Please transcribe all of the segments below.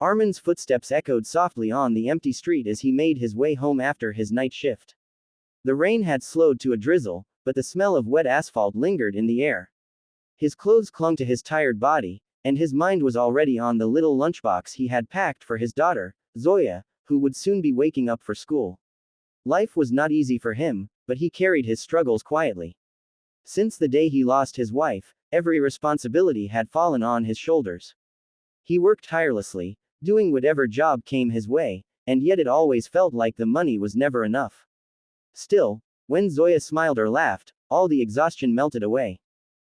Armin's footsteps echoed softly on the empty street as he made his way home after his night shift. The rain had slowed to a drizzle, but the smell of wet asphalt lingered in the air. His clothes clung to his tired body, and his mind was already on the little lunchbox he had packed for his daughter, Zoya, who would soon be waking up for school. Life was not easy for him, but he carried his struggles quietly. Since the day he lost his wife, every responsibility had fallen on his shoulders. He worked tirelessly, doing whatever job came his way, and yet it always felt like the money was never enough. Still, when Zoya smiled or laughed, all the exhaustion melted away.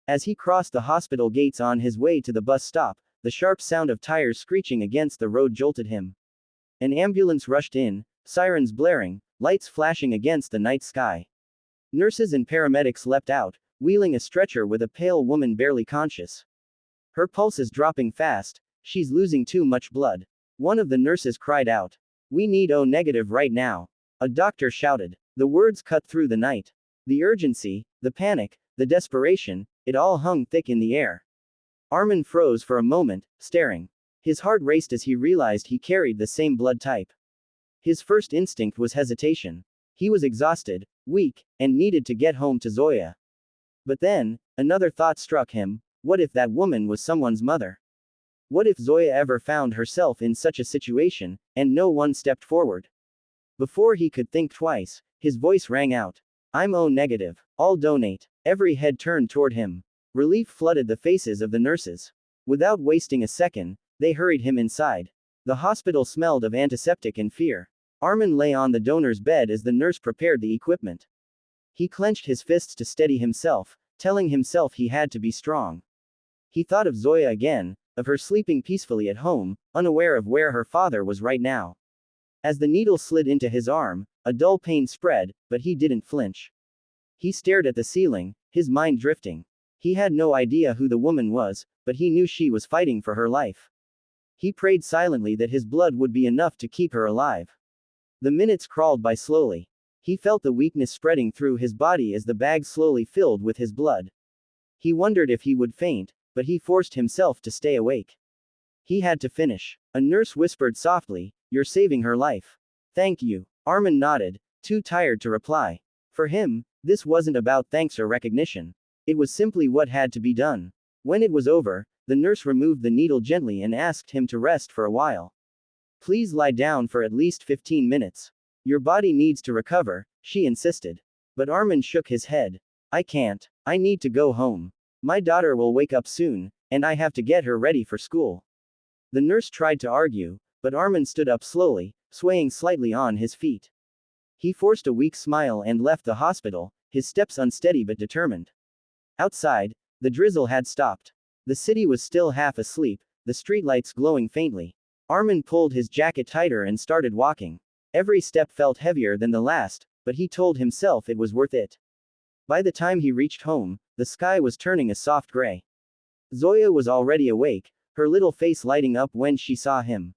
As he crossed the hospital gates on his way to the bus stop, the sharp sound of tires screeching against the road jolted him. An ambulance rushed in, sirens blaring, lights flashing against the night sky. Nurses and paramedics leapt out, wheeling a stretcher with a pale woman barely conscious. Her pulse is dropping fast, she's losing too much blood. One of the nurses cried out. We need O negative right now. A doctor shouted. The words cut through the night. The urgency, the panic, the desperation, it all hung thick in the air. Armin froze for a moment, staring. His heart raced as he realized he carried the same blood type. His first instinct was hesitation. He was exhausted, weak, and needed to get home to Zoya. But then, another thought struck him. What if that woman was someone's mother? What if Zoya ever found herself in such a situation, and no one stepped forward? Before he could think twice, his voice rang out. I'm O negative. I'll donate. Every head turned toward him. Relief flooded the faces of the nurses. Without wasting a second, they hurried him inside. The hospital smelled of antiseptic and fear. Armin lay on the donor's bed as the nurse prepared the equipment. He clenched his fists to steady himself, telling himself he had to be strong. He thought of Zoya again, of her sleeping peacefully at home, unaware of where her father was right now. As the needle slid into his arm, a dull pain spread, but he didn't flinch. He stared at the ceiling, his mind drifting. He had no idea who the woman was, but he knew she was fighting for her life. He prayed silently that his blood would be enough to keep her alive. The minutes crawled by slowly. He felt the weakness spreading through his body as the bag slowly filled with his blood. He wondered if he would faint, but he forced himself to stay awake. He had to finish. A nurse whispered softly, You're saving her life. Thank you. Armin nodded, too tired to reply. For him, this wasn't about thanks or recognition. It was simply what had to be done. When it was over, the nurse removed the needle gently and asked him to rest for a while. Please lie down for at least 15 minutes. Your body needs to recover, she insisted. But Armin shook his head. I can't. I need to go home. My daughter will wake up soon, and I have to get her ready for school. The nurse tried to argue, but Armin stood up slowly, swaying slightly on his feet. He forced a weak smile and left the hospital, his steps unsteady but determined. Outside, the drizzle had stopped. The city was still half asleep, the streetlights glowing faintly. Armin pulled his jacket tighter and started walking. Every step felt heavier than the last, but he told himself it was worth it. By the time he reached home, the sky was turning a soft gray. Zoya was already awake, her little face lighting up when she saw him.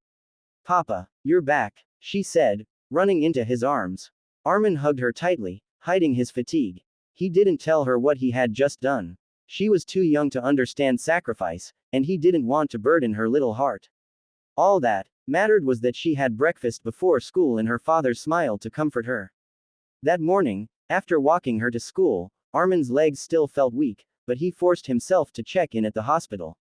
Papa, you're back, she said, running into his arms. Armin hugged her tightly, hiding his fatigue. He didn't tell her what he had just done. She was too young to understand sacrifice, and he didn't want to burden her little heart. All that mattered was that she had breakfast before school and her father's smile to comfort her. That morning, after walking her to school, Armin's legs still felt weak, but he forced himself to check in at the hospital.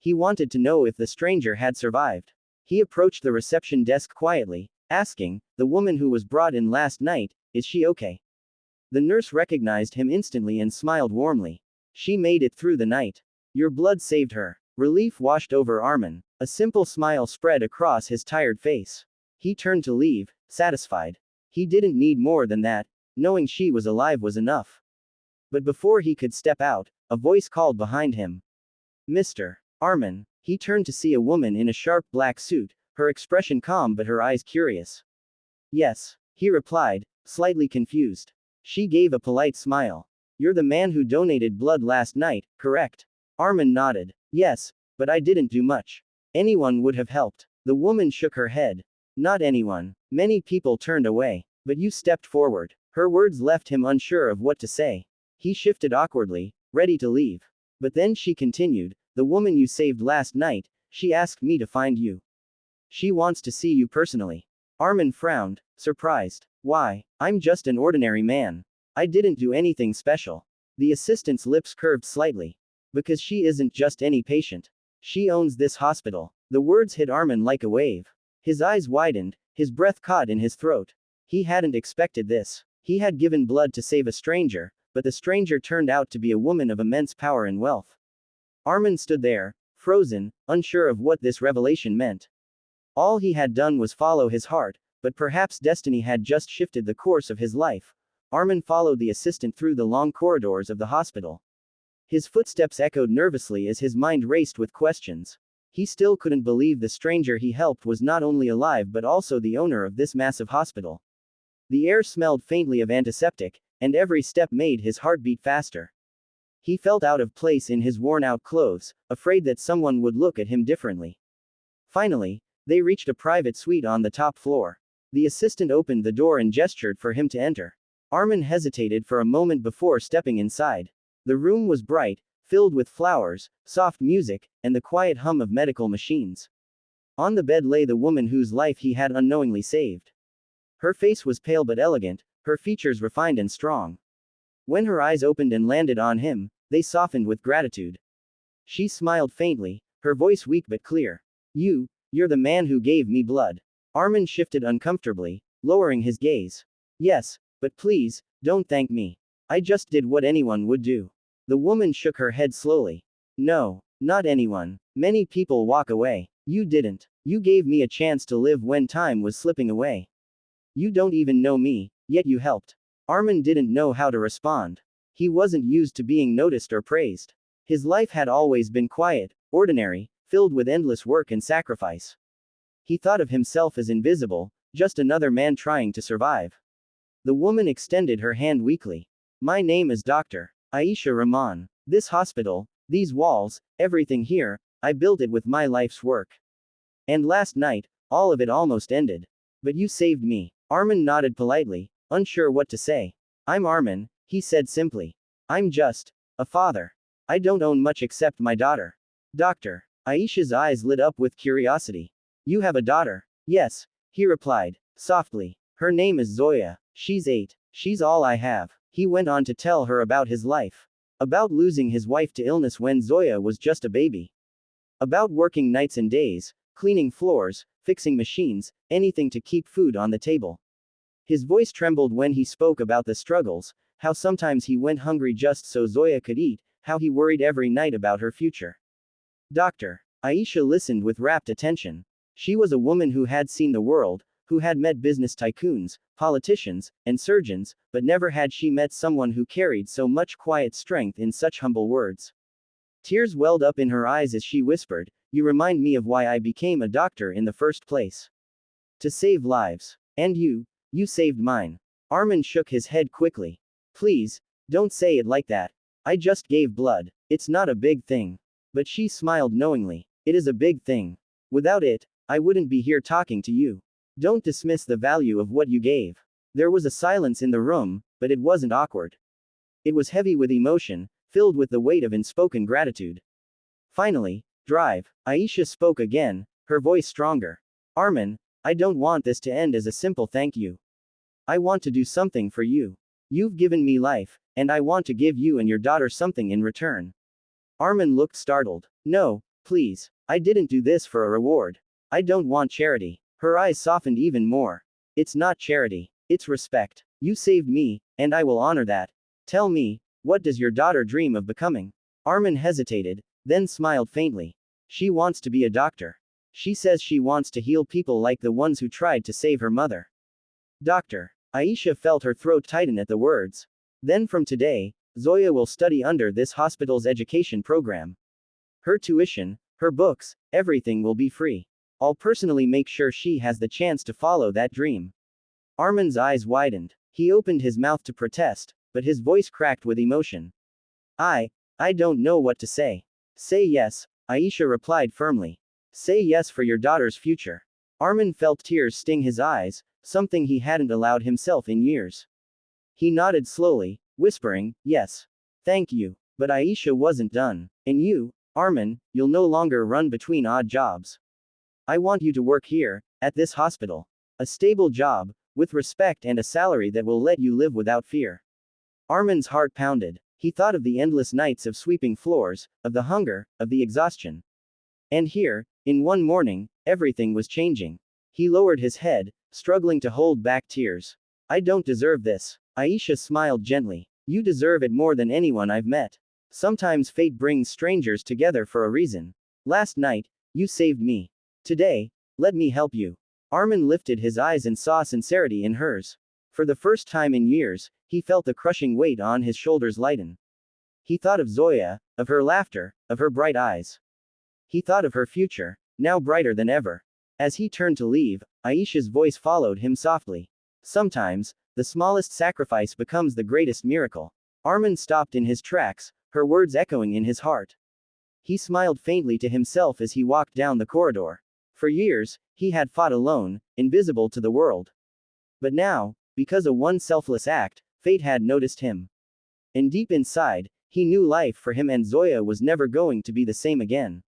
He wanted to know if the stranger had survived. He approached the reception desk quietly, asking, The woman who was brought in last night, is she okay? The nurse recognized him instantly and smiled warmly. She made it through the night. Your blood saved her. Relief washed over Armin. A simple smile spread across his tired face. He turned to leave, satisfied. He didn't need more than that. Knowing she was alive was enough. But before he could step out, a voice called behind him. Mr. Armin. He turned to see a woman in a sharp black suit, her expression calm but her eyes curious. Yes, he replied, slightly confused. She gave a polite smile. You're the man who donated blood last night, correct? Armin nodded. Yes, but I didn't do much. Anyone would have helped. The woman shook her head. Not anyone. Many people turned away. But you stepped forward. Her words left him unsure of what to say. He shifted awkwardly, ready to leave. But then she continued, The woman you saved last night, she asked me to find you. She wants to see you personally. Armin frowned, surprised. Why? I'm just an ordinary man. I didn't do anything special. The assistant's lips curved slightly. Because she isn't just any patient. She owns this hospital. The words hit Armin like a wave. His eyes widened, his breath caught in his throat. He hadn't expected this. He had given blood to save a stranger, but the stranger turned out to be a woman of immense power and wealth. Armin stood there, frozen, unsure of what this revelation meant. All he had done was follow his heart, but perhaps destiny had just shifted the course of his life. Armin followed the assistant through the long corridors of the hospital. His footsteps echoed nervously as his mind raced with questions. He still couldn't believe the stranger he helped was not only alive but also the owner of this massive hospital. The air smelled faintly of antiseptic, and every step made his heart beat faster. He felt out of place in his worn-out clothes, afraid that someone would look at him differently. Finally, they reached a private suite on the top floor. The assistant opened the door and gestured for him to enter. Armin hesitated for a moment before stepping inside. The room was bright, filled with flowers, soft music, and the quiet hum of medical machines. On the bed lay the woman whose life he had unknowingly saved. Her face was pale but elegant, her features refined and strong. When her eyes opened and landed on him, they softened with gratitude. She smiled faintly, her voice weak but clear. You're the man who gave me blood. Armin shifted uncomfortably, lowering his gaze. Yes, but please, don't thank me. I just did what anyone would do. The woman shook her head slowly. No, not anyone. Many people walk away. You didn't. You gave me a chance to live when time was slipping away. You don't even know me, yet you helped. Armin didn't know how to respond. He wasn't used to being noticed or praised. His life had always been quiet, ordinary, filled with endless work and sacrifice. He thought of himself as invisible, just another man trying to survive. The woman extended her hand weakly. My name is Dr. Aisha Rahman. This hospital, these walls, everything here, I built it with my life's work. And last night, all of it almost ended. But you saved me. Armin nodded politely, unsure what to say. I'm Armin, he said simply. I'm just a father. I don't own much except my daughter. Doctor. Aisha's eyes lit up with curiosity. You have a daughter? Yes, he replied, softly. Her name is Zoya. She's 8. She's all I have. He went on to tell her about his life. About losing his wife to illness when Zoya was just a baby. About working nights and days, cleaning floors, fixing machines, anything to keep food on the table. His voice trembled when he spoke about the struggles, how sometimes he went hungry just so Zoya could eat, how he worried every night about her future. Doctor. Aisha listened with rapt attention. She was a woman who had seen the world, who had met business tycoons, politicians, and surgeons, but never had she met someone who carried so much quiet strength in such humble words. Tears welled up in her eyes as she whispered, You remind me of why I became a doctor in the first place. To save lives. And you saved mine. Armin shook his head quickly. Please, don't say it like that. I just gave blood. It's not a big thing. But she smiled knowingly. It is a big thing. Without it, I wouldn't be here talking to you. Don't dismiss the value of what you gave. There was a silence in the room, but it wasn't awkward. It was heavy with emotion, filled with the weight of unspoken gratitude. Finally, drive. Aisha spoke again, her voice stronger. Armin, I don't want this to end as a simple thank you. I want to do something for you. You've given me life, and I want to give you and your daughter something in return. Armin looked startled. No, please. I didn't do this for a reward. I don't want charity. Her eyes softened even more. It's not charity. It's respect. You saved me, and I will honor that. Tell me, what does your daughter dream of becoming? Armin hesitated, then smiled faintly. She wants to be a doctor. She says she wants to heal people like the ones who tried to save her mother. Doctor. Aisha felt her throat tighten at the words. Then from today, Zoya will study under this hospital's education program. Her tuition, her books, everything will be free. I'll personally make sure she has the chance to follow that dream. Armin's eyes widened. He opened his mouth to protest, but his voice cracked with emotion. I don't know what to say. Say yes, Aisha replied firmly. Say yes for your daughter's future. Armin felt tears sting his eyes, something he hadn't allowed himself in years. He nodded slowly, whispering, yes. Thank you. But Aisha wasn't done. And you, Armin, you'll no longer run between odd jobs. I want you to work here, at this hospital. A stable job, with respect and a salary that will let you live without fear. Armin's heart pounded. He thought of the endless nights of sweeping floors, of the hunger, of the exhaustion. And here, in one morning, everything was changing. He lowered his head, struggling to hold back tears. I don't deserve this. Aisha smiled gently. You deserve it more than anyone I've met. Sometimes fate brings strangers together for a reason. Last night, you saved me. Today, let me help you. Armin lifted his eyes and saw sincerity in hers. For the first time in years, he felt the crushing weight on his shoulders lighten. He thought of Zoya, of her laughter, of her bright eyes. He thought of her future, now brighter than ever. As he turned to leave, Aisha's voice followed him softly. Sometimes, the smallest sacrifice becomes the greatest miracle. Armin stopped in his tracks, her words echoing in his heart. He smiled faintly to himself as he walked down the corridor. For years, he had fought alone, invisible to the world. But now, because of one selfless act, fate had noticed him. And deep inside, he knew life for him and Zoya was never going to be the same again.